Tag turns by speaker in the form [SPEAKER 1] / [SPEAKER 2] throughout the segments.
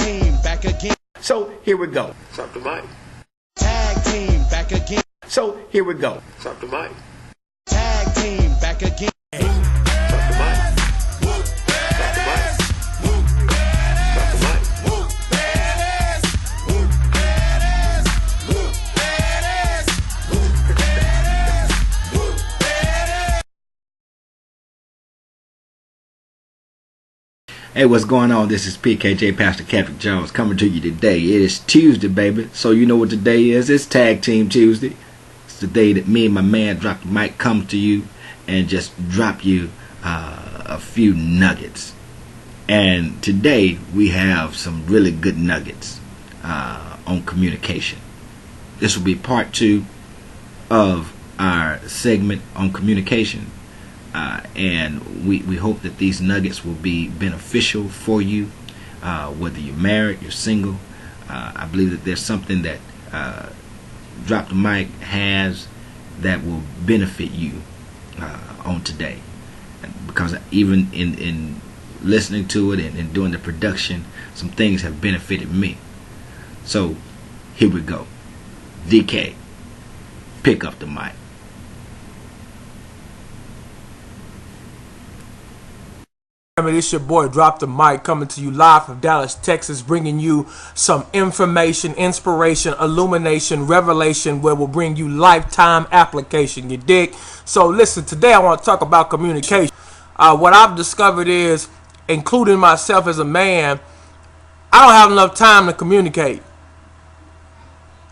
[SPEAKER 1] team back again.
[SPEAKER 2] So here we go.
[SPEAKER 3] Drop the mic.
[SPEAKER 1] Tag team back again.
[SPEAKER 2] So here we go.
[SPEAKER 3] Drop the mic.
[SPEAKER 1] Tag team back again.
[SPEAKER 3] Drop the mic. Drop the mic. Drop the mic.
[SPEAKER 2] Hey, what's going on? This is PKJ Pastor Patrick Jones coming to you today. It is Tuesday, baby. So you know what today is. It's Tag Team Tuesday. It's the day that me and my man Drop the Mic come to you and just drop you a few nuggets. And today we have some really good nuggets on communication. This will be part 2 of our segment on communication. And we hope that these nuggets will be beneficial for you, whether you're married, you're single. I believe that there's something that Drop the Mic has that will benefit you on today, because even in listening to it and doing the production, some things have benefited me. So here we go. DK, pick up the mic.
[SPEAKER 4] It's your boy Drop the Mic coming to you live from Dallas, Texas, bringing you some information, inspiration, illumination, revelation, where we'll bring you lifetime application. You dig? So listen, today I want to talk about communication. What I've discovered is, including myself as a man, I don't have enough time to communicate.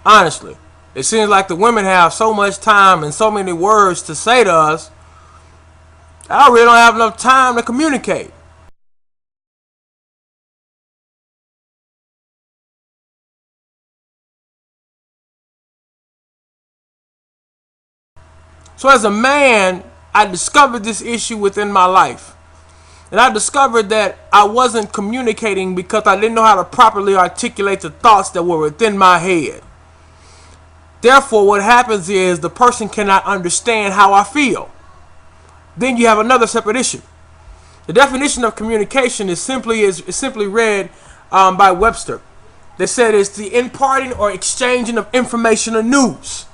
[SPEAKER 4] Honestly, it seems like the women have so much time and so many words to say to us. I really don't have enough time to communicate. So as a man, I discovered this issue within my life. And I discovered that I wasn't communicating because I didn't know how to properly articulate the thoughts that were within my head. Therefore, what happens is the person cannot understand how I feel. Then you have another separate issue. The definition of communication is simply read by Webster. They said it's the imparting or exchanging of information or news.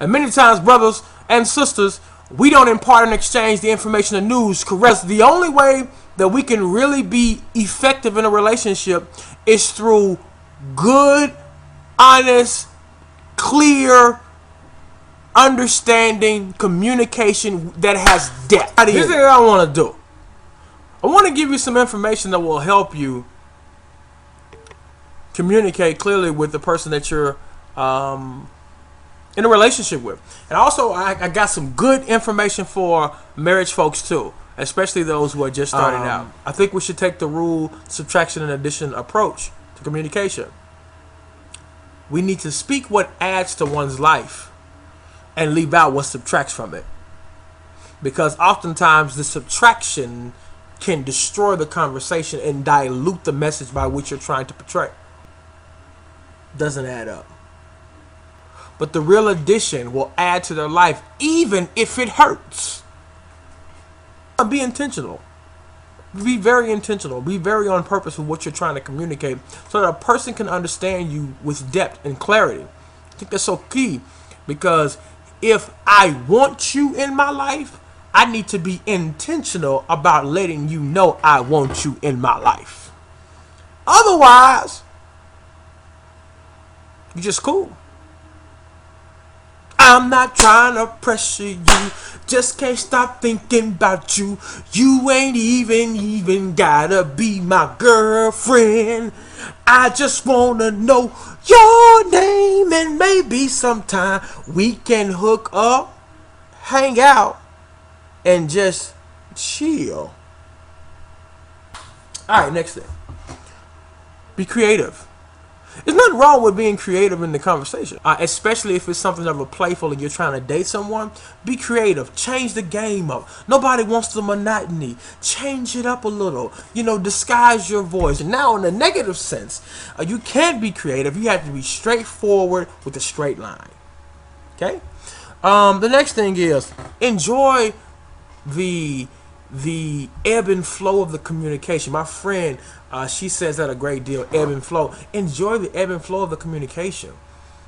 [SPEAKER 4] And many times, brothers and sisters, we don't impart and exchange the information or news correctly. The only way that we can really be effective in a relationship is through good, honest, clear, understanding communication that has depth. Here's what I want to do. I want to give you some information that will help you communicate clearly with the person that you're in a relationship with. And also, I got some good information for marriage folks too, especially those who are just starting out. I think we should take the rule, subtraction, and addition approach to communication. We need to speak what adds to one's life and leave out what subtracts from it. Because oftentimes the subtraction can destroy the conversation and dilute the message by which you're trying to portray. Doesn't add up. But the real addition will add to their life, even if it hurts. Be intentional. Be very intentional. Be very on purpose with what you're trying to communicate, so that a person can understand you with depth and clarity. I think that's so key, because if I want you in my life, I need to be intentional about letting you know I want you in my life. Otherwise, you're just cool. I'm not trying to pressure you, just can't stop thinking about you. You ain't even gotta be my girlfriend. I just wanna know your name, and maybe sometime we can hook up, hang out, and just chill. Alright, next thing. Be creative. There's nothing wrong with being creative in the conversation, especially if it's something of a playful and you're trying to date someone. Be creative. Change the game up. Nobody wants the monotony. Change it up a little. Disguise your voice. And now, in the negative sense, you can't be creative. You have to be straightforward with a straight line. Okay? The next thing is enjoy the the ebb and flow of the communication. My friend, she says that a great deal, ebb and flow. Enjoy the ebb and flow of the communication.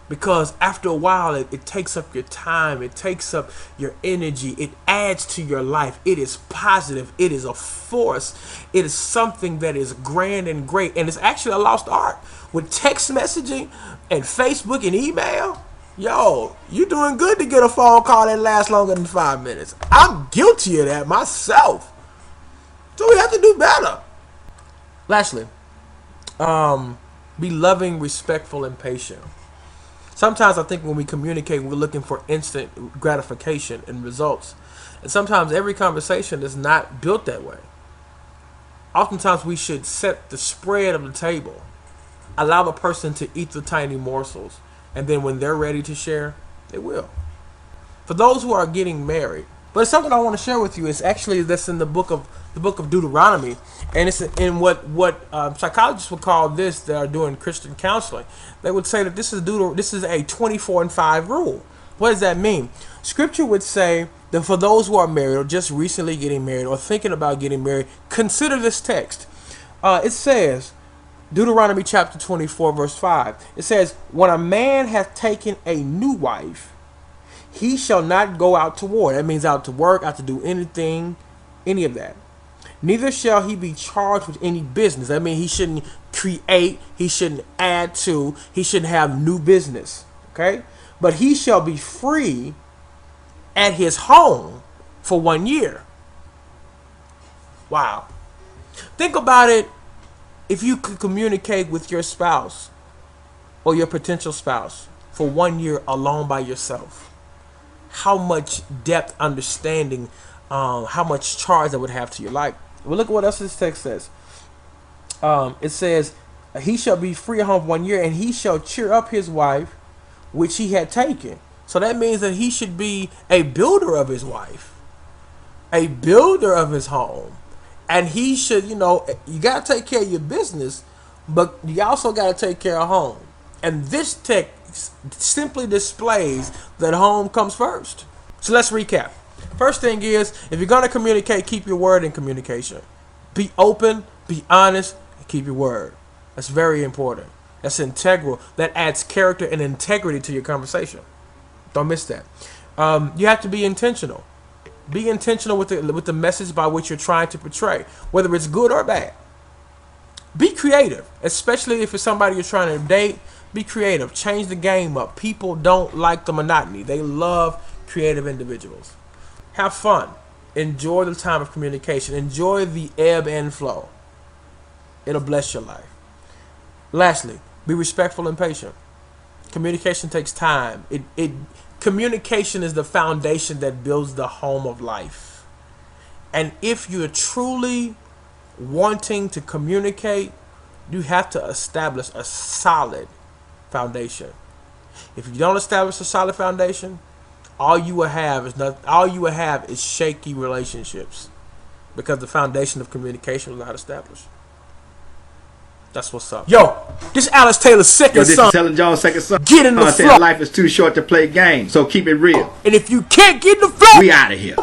[SPEAKER 4] Because after a while, it takes up your time. It takes up your energy. It adds to your life. It is positive. It is a force. It is something that is grand and great. And it's actually a lost art. With text messaging and Facebook and email, yo, you're doing good to get a phone call that lasts longer than 5 minutes. I'm guilty of that myself. So we have to do better. Lastly, be loving, respectful, and patient. Sometimes I think when we communicate, we're looking for instant gratification and results. And sometimes every conversation is not built that way. Oftentimes we should set the spread of the table. Allow the person to eat the tiny morsels. And then when they're ready to share, they will. For those who are getting married, but it's something I want to share with you. It's actually that's in the book of Deuteronomy, and it's in what psychologists would call this. That are doing Christian counseling. They would say that this is a 24-5 rule. What does that mean? Scripture would say that for those who are married or just recently getting married or thinking about getting married, consider this text. It says, Deuteronomy chapter 24, verse 5. It says, when a man hath taken a new wife, he shall not go out to war. That means out to work, out to do anything, any of that. Neither shall he be charged with any business. That means he shouldn't create, he shouldn't add to, he shouldn't have new business. Okay? But he shall be free at his home for 1 year. Wow. Think about it. If you could communicate with your spouse or your potential spouse for 1 year alone by yourself, how much depth, understanding, how much charge that would have to your life. Well, look at what else this text says. It says, he shall be free at home 1 year, and he shall cheer up his wife, which he had taken. So that means that he should be a builder of his wife, a builder of his home. And he should, you got to take care of your business, but you also got to take care of home. And this text simply displays that home comes first. So let's recap. First thing is, if you're going to communicate, keep your word in communication. Be open, be honest, and keep your word. That's very important. That's integral. That adds character and integrity to your conversation. Don't miss that. You have to be intentional. Be intentional with the message by which you're trying to portray, whether it's good or bad. Be creative, especially if it's somebody you're trying to date. Be creative. Change the game up. People don't like the monotony. They love creative individuals. Have fun. Enjoy the time of communication. Enjoy the ebb and flow. It'll bless your life. Lastly, be respectful and patient. Communication takes time. Communication is the foundation that builds the home of life. And if you're truly wanting to communicate, you have to establish a solid foundation. If you don't establish a solid foundation, all you will have is shaky relationships, because the foundation of communication was not established. That's what's up. Yo, this Alice Taylor's second
[SPEAKER 2] This
[SPEAKER 4] son.
[SPEAKER 2] is Ellen Jones' second son.
[SPEAKER 4] Get in the flow.
[SPEAKER 2] Life is too short to play games, so keep it real.
[SPEAKER 4] And if you can't get in the flow,
[SPEAKER 2] We out of here.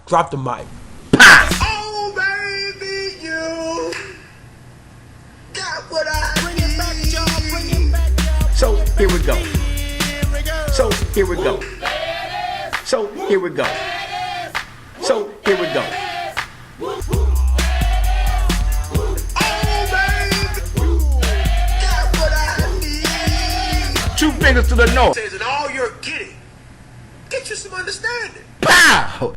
[SPEAKER 4] drop the mic.
[SPEAKER 3] Oh, baby, you got what I need.
[SPEAKER 2] So here we go. So here we go. So here we go. So here we go. Two fingers to the north.
[SPEAKER 3] Says, and all you're getting, get you some understanding.
[SPEAKER 2] Pow!